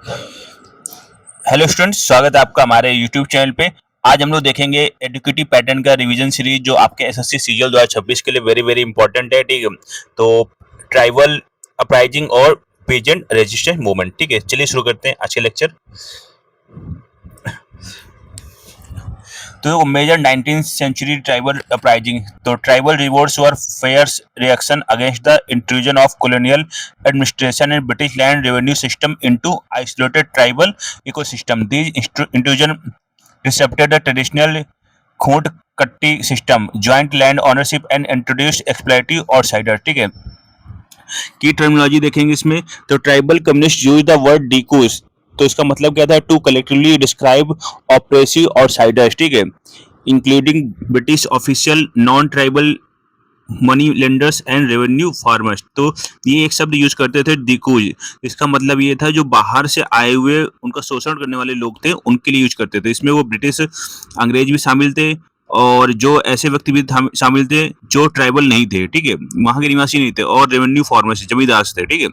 Hello students, स्वागत है आपका हमारे यूट्यूब चैनल पे। आज हम लोग देखेंगे एडुकेटिव पैटर्न का रिवीजन सीरीज जो आपके एसएससी सीजीएल 2026 के लिए वेरी वेरी इंपॉर्टेंट है। ठीक है, तो ट्राइबल अपराइजिंग और पीजेंट रेजिस्टेंस मूवमेंट। ठीक है, चलिए शुरू करते हैं आज के लेक्चर। तो major 19th century tribal uprising, तो tribal revolts were fierce reaction against the intrusion of colonial administration and British land revenue system into isolated tribal ecosystem. These intrusion disrupted the traditional Khuntkatti system, joint land ownership and introduced explorative outsider. ठीक है, की terminology देखेंगे इसमें। तो tribal communist use the word Dikus, तो इसका मतलब क्या था? To collectively describe oppressive outsiders. ठीक है, including British official, non tribal money lenders and revenue farmers. तो ये एक शब्द यूज करते थे डिकूज, इसका मतलब ये था जो बाहर से आए हुए उनका शोषण करने वाले लोग थे उनके लिए यूज करते थे। इसमें वो ब्रिटिश, अंग्रेज भी शामिल थे और जो ऐसे व्यक्ति भी शामिल थे जो ट्राइबल नहीं थे। ठीक है, वहाँ के निवासी नहीं थे, और रेवेन्यू फार्मर्स जमींदार थे। ठीक है,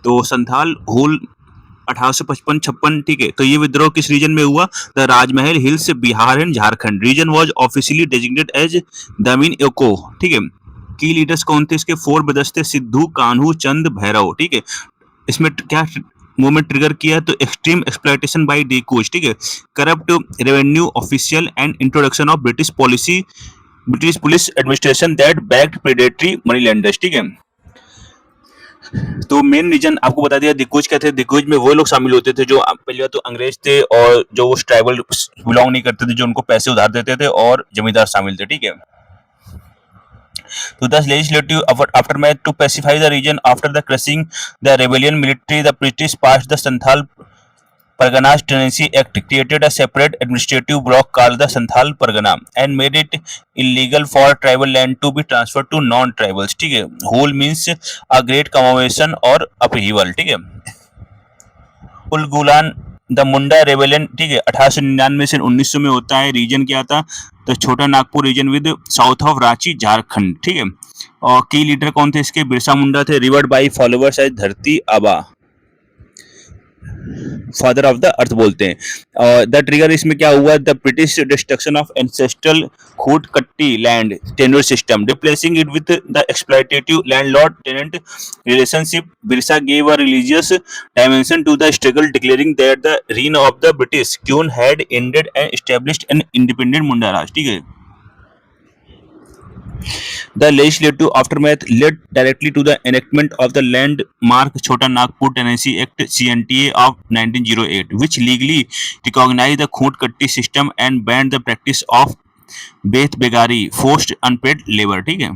तो संथाल हुल 1855-56। ठीक है, तो ये विद्रोह किस रीजन में हुआ? The Rajmahal hills, Bihar and Jharkhand. Region was officially designated as Damin Ekoh. ठीक है, की लीडर्स कौन थे इसके? 4 ब्रदर्स थे, सिद्धू, कान्हू, चंद, भैरव। ठीक है, इसमें क्या मूवमेंट ट्रिगर किया? तो एक्सट्रीम एक्सप्लॉयटेशन बाय डिकूज। ठीक है, corrupt revenue official and introduction of British policy, British police administration that backed predatory money lenders. ठीक है, तो मेन रीजन आपको बता दिया। दिग्गज क्या थे? दिग्गज में वो लोग शामिल होते थे जो पहली बात तो अंग्रेज थे और जो उस ट्राइबल बिलोंग नहीं करते थे, जो उनको पैसे उधार देते थे, और जमींदार शामिल थे। ठीक है, to the legislative aftermath to pacify the region after the crushing the rebellion military, the British passed the Santhal Parganas Tenancy Act, created a separate administrative block called the Santhal Pargana and made it illegal for tribal land to be transferred to non-tribals. ठीक है, whole means a great commotion और upheaval. ठीक है, Ulgulan the Munda rebellion. ठीक है, 1899 से 1900 में होता है। रीजन क्या था? तो Chota Nagpur region with south of Ranchi, Jharkhand. ठीक है, और की लीडर कौन थे इसके? बिरसा मुंडा थे, रिवर्ड बाई फॉलोवर्स एज धरती आबा, फादर ऑफ द अर्थ बोलते हैं। और द ट्रिगर इसमें क्या हुआ? The British destruction of ancestral Khuntkatti land tenure system, replacing it with the exploitative landlord tenant relationship. Birsa gave a religious dimension to the struggle, declaring that the reign of the British queen had ended and established an independent Munda Raj. ठीक है, the legislative aftermath led directly to the enactment of the landmark Chota Nagpur Tenancy Act (CNTA) of 1908, which legally recognized the Khoot Katti system and banned the practice of बेत बेगारी, forced unpaid labor। ठीक है,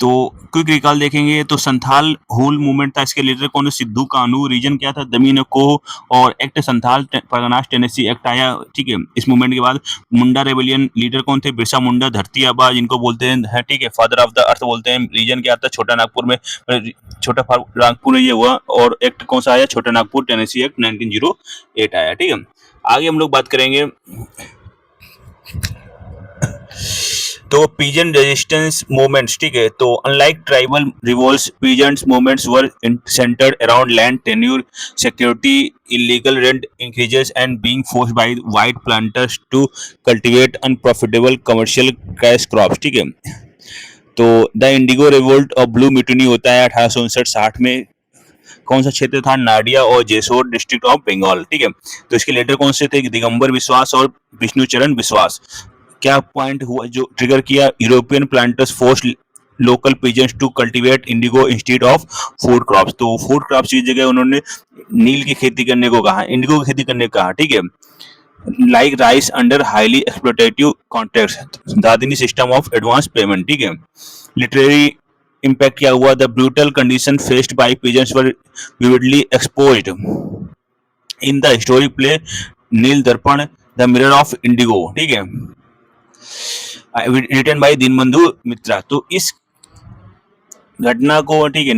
तो quick recall देखेंगे तो संथाल हुल movement था, इसके leader कौन? सिद्धू कानू। Reason क्या था? दमीन को, और act Santhal Parganas Tennessee act आया। ठीक है, इस मूवमेंट के बाद मुंडा रेबेलियन, लीडर कौन थे? बिरसा मुंडा, धरती आबा जिनको बोलते हैं। ठीक है, फादर ऑफ द अर्थ बोलते हैं। रीजन क्या था? छोटा नागपुर में, छोटा नागपुर में ये हुआ। और एक्ट कौन सा आया? छोटा नागपुर टेनेसी एक्ट 1908 आया। ठीक है, आगे हम लोग बात करेंगे तो पीजेंट रेजिस्टेंस मूवमेंट्स। ठीक है, तो unlike tribal revolts, peasants movements were centered around land tenure, security, illegal rent increases and being forced by white planters to cultivate unprofitable commercial cash crops. ठीक है, तो द इंडिगो रिवोल्ट और blue mutiny होता है 1859-60 में। कौन सा क्षेत्र था? नाडिया और जेसोर डिस्ट्रिक्ट ऑफ बंगाल। ठीक है, तो इसके लीडर कौन से थे? दिगंबर विश्वास और विष्णुचरण विश्वास। क्या पॉइंट हुआ जो ट्रिगर किया? European planters force local peasants to cultivate indigo instead of food crops. तो फूड क्रॉप्स की जगह उन्होंने नील की खेती करने को कहा, इंडिगो की खेती करने को कहा। ठीक है, like rice under highly exploitative contracts, Dadni system of advance payment. ठीक है, लिटरेरी इम्पैक्ट क्या हुआ? The brutal condition faced by peasants were vividly exposed in the historic play Nil Darpan, the mirror of Indigo. ठीक है, रिटन बाय दीनबंधु मित्रा। तो इस घटना को, ठीक है,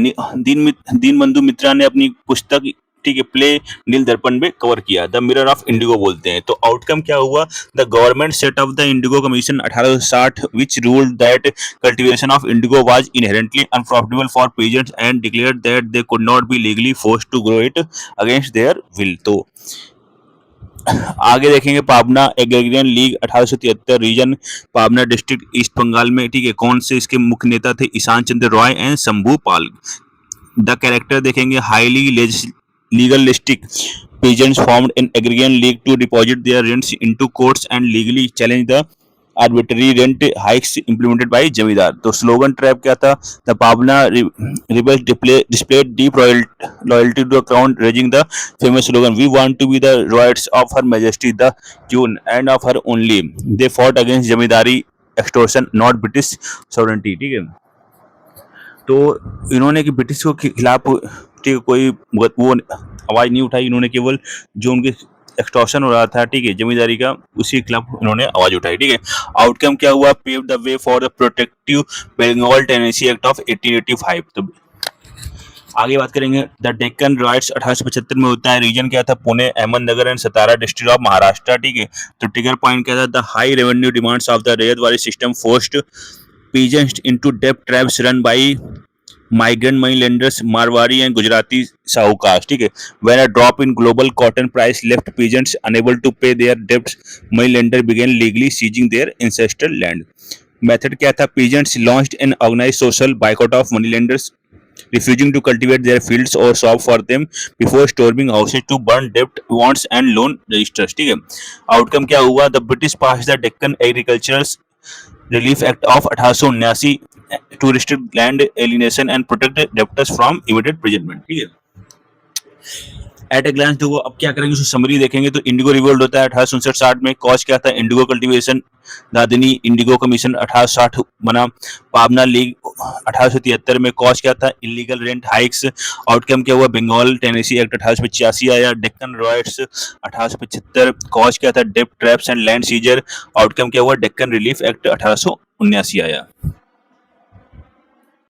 दीनबंधु मित्रा ने अपनी पुस्तक ठीक है, प्ले नील दर्पण में कवर किया, द मिरर ऑफ इंडिगो बोलते हैं। तो आउटकम क्या हुआ, the government set up the indigo commission 1860 which ruled that cultivation of indigo was inherently unprofitable for peasants and declared that they could not be legally forced to grow it against their will. तो आगे देखेंगे Pabna agrarian league 1873 region, Pabna district, east Bengal में, ठीक है। कौन से इसके मुख्य नेता थे, Ishan Chandra Roy and Shambhu Pal. The character देखेंगे, highly legalistic peasants formed an agrarian league to deposit their rents into courts and legally challenge the arbitrary rent hikes implemented by जमींदार। तो स्लोगन ट्रैप क्या था, the Pabna rebels displayed deep loyalty to the crown, raising the famous slogan, we want to be the royals of her majesty the queen and of her only। they fought against zamindari extortion not British sovereignty, ठीक है। तो इन्होंने कि British को खिलाफ, ठीक है, कोई वो आवाज नहीं उठाई, इन्होंने केवल जो उनके एक्सटॉर्शन हो रहा था, ठीक है, जमींदारी का, उसी के खिलाफ इन्होंने आवाज उठाई, ठीक है। आउटकम क्या हुआ, pave the way for the protective Bengal tenancy act of 1885। तो आगे बात करेंगे, द डेक्कन राइट्स 1875 में होता है, रीजन क्या था, Pune, Ahmednagar and Satara district of Maharashtra, ठीक है। तो ट्रिगर पॉइंट क्या था, the high revenue demands of the रैयत वाली system forced peasants into debt traps run by migrant money lenders, Marwari and Gujarati Sahukas, ठीक है। When a drop in global cotton price left peasants unable to pay their debts, money lender began legally seizing their ancestral land। Method क्या था, peasants launched an organized social boycott of money lenders, refusing to cultivate their fields or shop for them before storming houses to burn debt warrants and loan registers, ठीक है। Outcome क्या हुआ, the British passed the Deccan Agricultural Relief Act of 1879 to restrict land alienation and protect debtors from immediate imprisonment, ठीक है। Eight a glance देखो, अब क्या करेंगे, उसकी समरी देखेंगे। तो इंडिगो रिवोल्ट होता है 1859-60 में, कॉज क्या था, इंडिगो कल्टीवेशन, दादनी इंडिगो कमीशन 1860 बना, पाबना लीग 1873 में, कॉज क्या था, इलीगल रेंट हाइक्स। आउटकम क्या हुआ, बंगाल टेनेसी एक्ट 1885 आया, डेक्कन रॉयट्स 1875, कॉज क्या था, डेब्ट traps and land seizure. Outcome क्या हुआ, डेक्कन रिलीफ एक्ट 1879 आया।